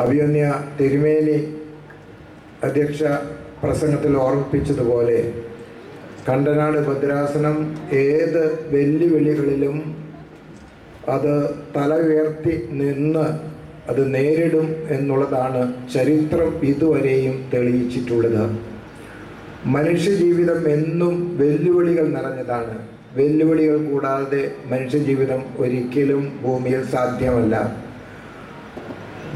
അഭിമന്യ തിരുമേനി അധ്യക്ഷ പ്രസംഗത്തിൽ ഓർമ്മിപ്പിച്ചതുപോലെ കണ്ടനാട് ഭദ്രാസനം ഏത് വെല്ലുവിളികളിലും അത് തല ഉയർത്തി നിന്ന് അത് നേരിടും എന്നുള്ളതാണ് ചരിത്രം ഇതുവരെയും തെളിയിച്ചിട്ടുള്ളത്. മനുഷ്യജീവിതം എന്നും വെല്ലുവിളികൾ നിറഞ്ഞതാണ്. വെല്ലുവിളികൾ കൂടാതെ മനുഷ്യജീവിതം ഒരിക്കലും ഭൂമിയിൽ സാധ്യമല്ല.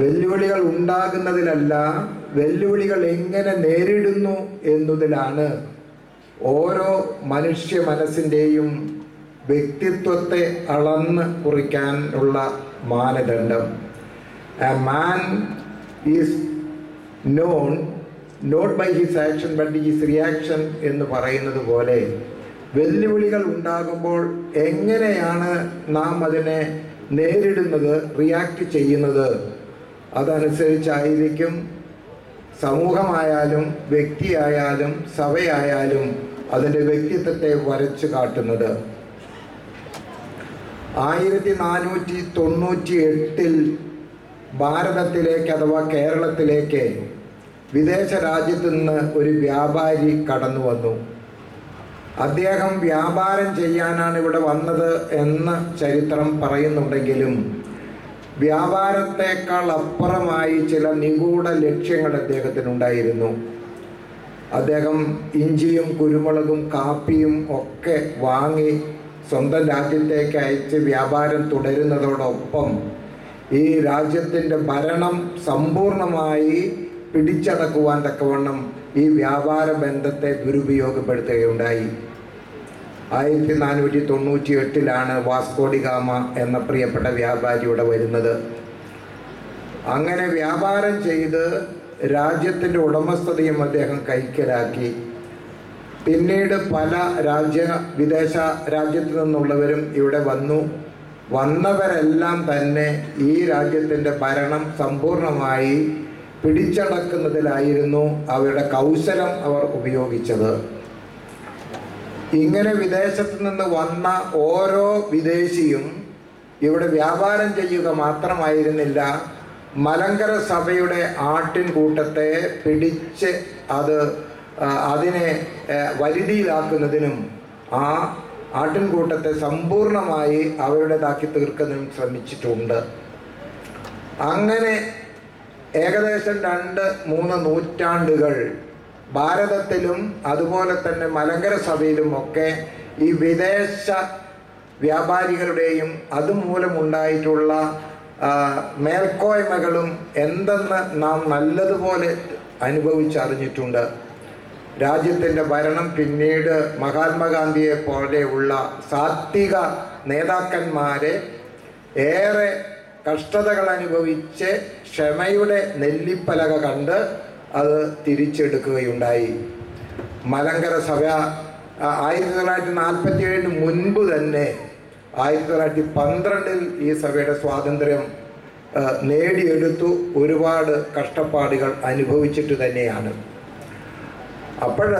വെല്ലുവിളികൾ ഉണ്ടാകുന്നതിലല്ല, വെല്ലുവിളികൾ എങ്ങനെ നേരിടുന്നു എന്നതിലാണ് ഓരോ മനുഷ്യ മനസ്സിൻ്റെയും വ്യക്തിത്വത്തെ അളന്ന് കുറിക്കാനുള്ള മാനദണ്ഡം. A man is known not by his action but his reaction എന്ന് പറയുന്നത് പോലെ വെല്ലുവിളികൾ ഉണ്ടാകുമ്പോൾ എങ്ങനെയാണ് നാം അതിനെ നേരിടുന്നത്, റിയാക്ട് ചെയ്യുന്നത്, അതനുസരിച്ചായിരിക്കും സമൂഹമായാലും വ്യക്തിയായാലും സഭയായാലും അതിൻ്റെ വ്യക്തിത്വത്തെ വരച്ചു കാട്ടുന്നത്. 1498 ഭാരതത്തിലേക്ക് അഥവാ കേരളത്തിലേക്ക് വിദേശ രാജ്യത്തു നിന്ന് ഒരു വ്യാപാരി കടന്നു വന്നു. അദ്ദേഹം വ്യാപാരം ചെയ്യാനാണ് ഇവിടെ വന്നത് എന്ന് ചരിത്രം പറയുന്നുണ്ടെങ്കിലും വ്യാപാരത്തേക്കാൾ അപ്പുറമായി ചില നിഗൂഢ ലക്ഷ്യങ്ങൾ അദ്ദേഹത്തിനുണ്ടായിരുന്നു. അദ്ദേഹം ഇഞ്ചിയും കുരുമുളകും കാപ്പിയും ഒക്കെ വാങ്ങി സ്വന്തം രാജ്യത്തേക്ക് അയച്ച് വ്യാപാരം തുടരുന്നതോടൊപ്പം ഈ രാജ്യത്തിൻ്റെ ഭരണം സമ്പൂർണമായി പിടിച്ചടക്കുവാൻ തക്കവണ്ണം ഈ വ്യാപാര ബന്ധത്തെ ദുരുപയോഗപ്പെടുത്തുകയുണ്ടായി. 1498 വാസ്കോ ഡി ഗാമ എന്ന പ്രിയപ്പെട്ട വ്യാപാരി ഇവിടെ വരുന്നത്. അങ്ങനെ വ്യാപാരം ചെയ്ത് രാജ്യത്തിൻ്റെ ഉടമസ്ഥതയും അദ്ദേഹം കൈക്കലാക്കി. പിന്നീട് പല വിദേശ രാജ്യത്തു നിന്നുള്ളവരും ഇവിടെ വന്നു. വന്നവരെല്ലാം തന്നെ ഈ രാജ്യത്തിൻ്റെ ഭരണം സമ്പൂർണമായി പിടിച്ചടക്കുന്നതിലായിരുന്നു അവരുടെ കൗശലം അവർ ഉപയോഗിച്ചത്. ഇങ്ങനെ വിദേശത്ത് നിന്ന് വന്ന ഓരോ വിദേശിയും ഇവിടെ വ്യാപാരം ചെയ്യുക മാത്രമായിരുന്നില്ല, മലങ്കര സഭയുടെ ആട്ടിൻകൂട്ടത്തെ പിടിച്ച് അതിനെ വരുതിയിലാക്കുന്നതിനും ആ ആട്ടിൻകൂട്ടത്തെ സമ്പൂർണമായി അവരുടേതാക്കി തീർക്കുന്നതിനും ശ്രമിച്ചിട്ടുണ്ട്. അങ്ങനെ ഏകദേശം 2-3 നൂറ്റാണ്ടുകൾ ഭാരതത്തിലും അതുപോലെ തന്നെ മലങ്കര സഭയിലുമൊക്കെ ഈ വിദേശ വ്യാപാരികളുടെയും അതുമൂലമുണ്ടായിട്ടുള്ള മേൽക്കോയ്മകളും എന്തെന്ന് നാം നല്ലതുപോലെ അനുഭവിച്ചറിഞ്ഞിട്ടുണ്ട്. രാജ്യത്തിൻ്റെ ഭരണം പിന്നീട് മഹാത്മാഗാന്ധിയെ പോലെയുള്ള സാത്വിക നേതാക്കന്മാരെ ഏറെ കഷ്ടതകൾ അനുഭവിച്ച് ക്ഷമയുടെ നെല്ലിപ്പലക കണ്ട് അത് തിരിച്ചെടുക്കുകയുണ്ടായി. മലങ്കര സഭ 1947 മുൻപ് തന്നെ 1912 ഈ സഭയുടെ സ്വാതന്ത്ര്യം നേടിയെടുത്തു. ഒരുപാട് കഷ്ടപ്പാടുകൾ അനുഭവിച്ചിട്ട് തന്നെയാണ്. അപ്പോൾ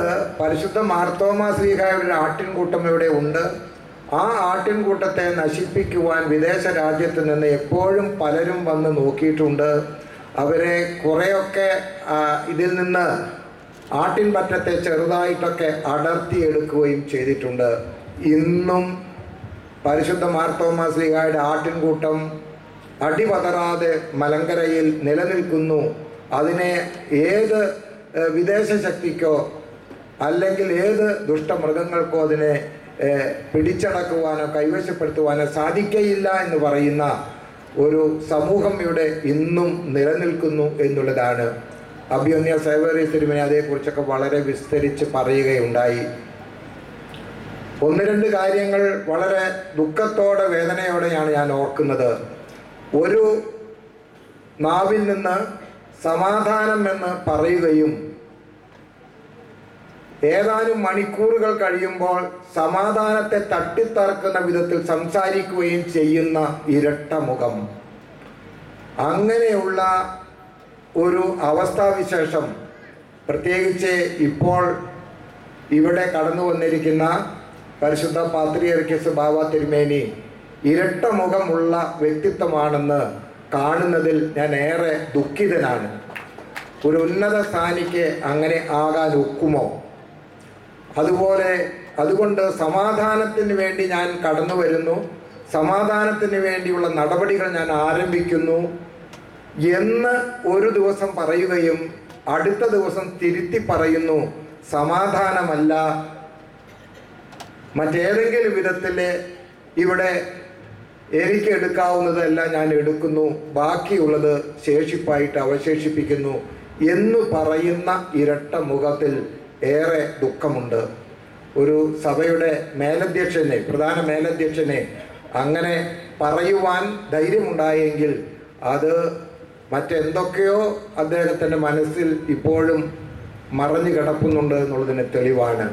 പരിശുദ്ധ മാർത്തോമാ ശ്ലീഹായുടെ ഒരു ആട്ടിൻകൂട്ടം ഇവിടെ ഉണ്ട്. ആ ആട്ടിൻകൂട്ടത്തെ നശിപ്പിക്കുവാൻ വിദേശ രാജ്യത്ത് നിന്ന് എപ്പോഴും പലരും വന്ന് നോക്കിയിട്ടുണ്ട്. അവരെ കുറേയൊക്കെ ഇതിൽ നിന്ന് ആട്ടിൻപറ്റത്തെ ചെറുതായിട്ടൊക്കെ അടർത്തിയെടുക്കുകയും ചെയ്തിട്ടുണ്ട്. ഇന്നും പരിശുദ്ധ മാർത്തോമാ ശ്ലീഹായുടെ ആട്ടിൻകൂട്ടം അടിപതറാതെ മലങ്കരയിൽ നിലനിൽക്കുന്നു. അതിനെ ഏത് വിദേശ ശക്തിക്കോ അല്ലെങ്കിൽ ഏത് ദുഷ്ടമൃഗങ്ങൾക്കോ അതിനെ പിടിച്ചടക്കുവാനോ കൈവശപ്പെടുത്തുവാനോ സാധിക്കയില്ല എന്ന് പറയുന്ന ഒരു സമൂഹം ഇവിടെ ഇന്നും നിലനിൽക്കുന്നു എന്നുള്ളതാണ്. അഭിമന്യ സേവേറിയസ് തിരുമേനി അതേക്കുറിച്ചൊക്കെ വളരെ വിസ്തരിച്ച് പറയുകയുണ്ടായി. 1-2 കാര്യങ്ങൾ വളരെ ദുഃഖത്തോടെ വേദനയോടെയാണ് ഞാൻ ഓർക്കുന്നത്. ഒരു നാവിൽ നിന്ന് സമാധാനം എന്ന് പറയുകയും ഏതാനും മണിക്കൂറുകൾ കഴിയുമ്പോൾ സമാധാനത്തെ തട്ടിത്തറക്കുന്ന വിധത്തിൽ സംസാരിക്കുകയും ചെയ്യുന്ന ഇരട്ട മുഖം, അങ്ങനെയുള്ള ഒരു അവസ്ഥാവിശേഷം പ്രത്യേകിച്ച് ഇപ്പോൾ ഇവിടെ കടന്നു വന്നിരിക്കുന്ന പരിശുദ്ധ പാത്രിയർക്കീസ് ബാവ തിരുമേനി ഇരട്ട മുഖമുള്ള വ്യക്തിത്വമാണെന്ന് കാണുന്നതിൽ ഞാൻ ഏറെ ദുഃഖിതനാണ്. ഒരു ഉന്നത സ്ഥാനിക്ക് അങ്ങനെ ആകാൻ ഒക്കുമോ? അതുകൊണ്ട് സമാധാനത്തിന് വേണ്ടി ഞാൻ കടന്നു വരുന്നു, സമാധാനത്തിന് വേണ്ടിയുള്ള നടപടികൾ ഞാൻ ആരംഭിക്കുന്നു എന്ന് ഒരു ദിവസം പറയുകയും അടുത്ത ദിവസം തിരുത്തി പറയുന്നു, സമാധാനമല്ല, മറ്റേതെങ്കിലും വിധത്തിൽ ഇവിടെ എനിക്ക് എടുക്കാവുന്നതെല്ലാം ഞാൻ എടുക്കുന്നു, ബാക്കിയുള്ളത് ശേഷിപ്പായിട്ട് അവശേഷിപ്പിക്കുന്നു എന്ന് പറയുന്ന ഇരട്ട മുഖത്തിൽ ഏറെ ദുഃഖമുണ്ട്. ഒരു സഭയുടെ മേലധ്യക്ഷനെ, പ്രധാന മേലധ്യക്ഷനെ അങ്ങനെ പറയുവാൻ ധൈര്യമുണ്ടായെങ്കിൽ അത് മറ്റെന്തൊക്കെയോ അദ്ദേഹത്തിൻ്റെ മനസ്സിൽ ഇപ്പോഴും മറഞ്ഞു കിടക്കുന്നുണ്ട് എന്നുള്ളതിന് തെളിവാണ്.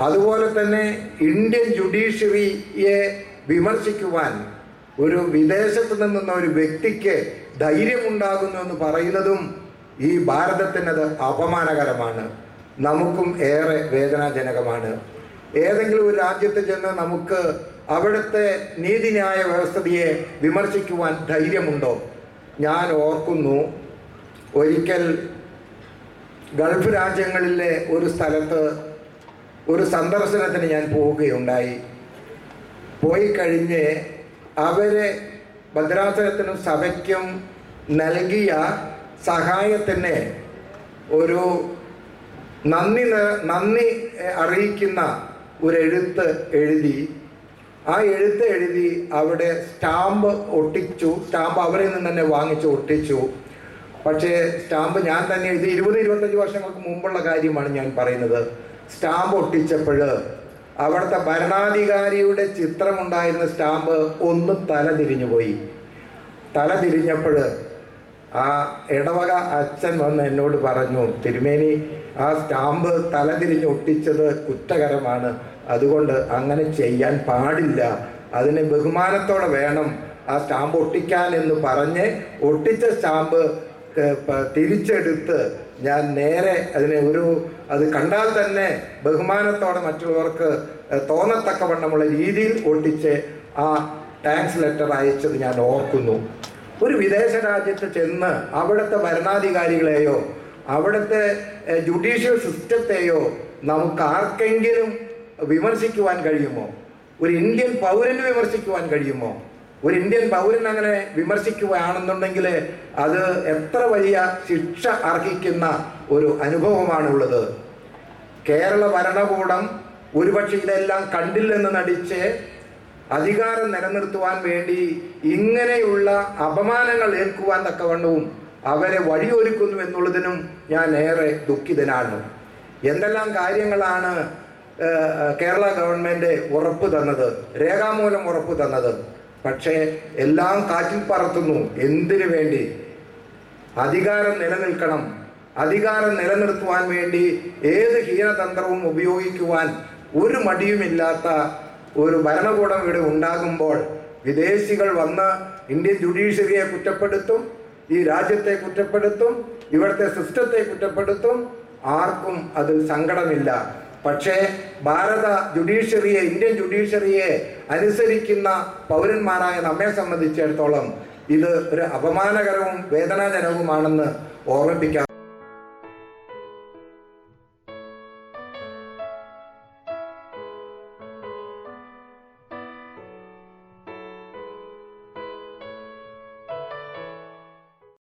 അതുപോലെ തന്നെ ഇന്ത്യൻ ജുഡീഷ്യറിയെ വിമർശിക്കുവാൻ ഒരു വിദേശത്ത് നിന്നുന്ന ഒരു വ്യക്തിക്ക് ധൈര്യമുണ്ടാകുന്നു എന്ന് പറയുന്നതും ഈ ഭാരതത്തിനത് അപമാനകരമാണ്, നമുക്കും ഏറെ വേദനാജനകമാണ്. ഏതെങ്കിലും ഒരു രാജ്യത്ത് ചെന്ന് നമുക്ക് അവിടുത്തെ നീതിന്യായ വ്യവസ്ഥയെ വിമർശിക്കുവാൻ ധൈര്യമുണ്ടോ? ഞാൻ ഓർക്കുന്നു, ഒരിക്കൽ ഗൾഫ് രാജ്യങ്ങളിലെ ഒരു സ്ഥലത്ത് ഒരു സന്ദർശനത്തിന് ഞാൻ പോവുകയുണ്ടായി. പോയി കഴിഞ്ഞ് അവരെ ഭദ്രാസനത്തിനും സഭയ്ക്കും നൽകിയ സഹായത്തിന് ഒരു നന്ദി അറിയിക്കുന്ന ഒരു എഴുത്ത് എഴുതി. ആ എഴുത്ത് എഴുതി അവിടെ സ്റ്റാമ്പ് ഒട്ടിച്ചു. സ്റ്റാമ്പ് അവരിൽ നിന്ന് തന്നെ വാങ്ങിച്ച് ഒട്ടിച്ചു. പക്ഷേ സ്റ്റാമ്പ് ഞാൻ തന്നെ ഇത് 20-25 വർഷങ്ങൾക്ക് മുമ്പുള്ള കാര്യമാണ് ഞാൻ പറയുന്നത്. സ്റ്റാമ്പ് ഒട്ടിച്ചപ്പോൾ അവിടുത്തെ ഭരണാധികാരിയുടെ ചിത്രമുണ്ടായിരുന്ന സ്റ്റാമ്പ് ഒന്ന് തലതിരിഞ്ഞു പോയി. തലതിരിഞ്ഞപ്പോൾ ആ ഇടവക അച്ഛൻ വന്ന് എന്നോട് പറഞ്ഞു, തിരുമേനി, ആ സ്റ്റാമ്പ് തലതിരിഞ്ഞ് ഒട്ടിച്ചത് കുറ്റകരമാണ്, അതുകൊണ്ട് അങ്ങനെ ചെയ്യാൻ പാടില്ല, അതിനെ ബഹുമാനത്തോടെ വേണം ആ സ്റ്റാമ്പ് ഒട്ടിക്കാൻ എന്ന് പറഞ്ഞ് ഒട്ടിച്ച സ്റ്റാമ്പ് തിരിച്ചെടുത്ത് ഞാൻ നേരെ അതിനെ അത് കണ്ടാൽ തന്നെ ബഹുമാനത്തോടെ മറ്റുള്ളവർക്ക് തോന്നത്തക്കവണ്ണമുള്ള രീതിയിൽ ഒട്ടിച്ച് ആ താങ്ക്സ് ലെറ്റർ അയച്ചത് ഞാൻ ഓർക്കുന്നു. ഒരു വിദേശ രാജ്യത്ത് ചെന്ന് അവിടുത്തെ ഭരണാധികാരികളെയോ അവിടുത്തെ ജുഡീഷ്യൽ സിസ്റ്റത്തെയോ നമുക്ക് ആർക്കെങ്കിലും വിമർശിക്കുവാൻ കഴിയുമോ? ഒരു ഇന്ത്യൻ പൗരന് വിമർശിക്കുവാൻ കഴിയുമോ? ഒരു ഇന്ത്യൻ പൗരൻ അങ്ങനെ വിമർശിക്കുകയാണെന്നുണ്ടെങ്കിൽ അത് എത്ര വലിയ ശിക്ഷ അർഹിക്കുന്ന ഒരു അനുഭവമാണുള്ളത്. കേരള ഭരണകൂടം ഒരുപക്ഷെ ഇതെല്ലാം കണ്ടില്ലെന്ന് നടിച്ച് അധികാരം നിലനിർത്തുവാൻ വേണ്ടി ഇങ്ങനെയുള്ള അപമാനങ്ങൾ ഏൽക്കുവാൻ തക്കവണ്ണവും അവരെ വഴിയൊരുക്കുന്നു എന്നുള്ളതിനും ഞാൻ ഏറെ ദുഃഖിതനാണ്. എന്തെല്ലാം കാര്യങ്ങളാണ് കേരള ഗവൺമെൻറ് ഉറപ്പ് തന്നത്, രേഖാമൂലം ഉറപ്പ് തന്നത്. പക്ഷേ എല്ലാം കാറ്റിൽ പറത്തുന്നു. എന്തിനു വേണ്ടി? അധികാരം നിലനിൽക്കണം. അധികാരം നിലനിർത്തുവാൻ വേണ്ടി ഏത് ഹീനതന്ത്രവും ഉപയോഗിക്കുവാൻ ഒരു മടിയുമില്ലാത്ത ഒരു ഭരണകൂടം ഇവിടെ ഉണ്ടാകുമ്പോൾ വിദേശികൾ വന്ന് ഇന്ത്യൻ ജുഡീഷ്യറിയെ കുറ്റപ്പെടുത്തും, ഈ രാജ്യത്തെ കുറ്റപ്പെടുത്തും, ഇവിടുത്തെ സിസ്റ്റത്തെ കുറ്റപ്പെടുത്തും. ആർക്കും അതിൽ സങ്കടമില്ല. പക്ഷേ ഭാരത ജുഡീഷ്യറിയെ, ഇന്ത്യൻ ജുഡീഷ്യറിയെ അനുസരിക്കുന്ന പൗരന്മാരായ നമ്മെ സംബന്ധിച്ചിടത്തോളം ഇത് ഒരു അപമാനകരവും വേദനാജനകവുമാണെന്ന് ഓർമ്മിപ്പിക്കാൻ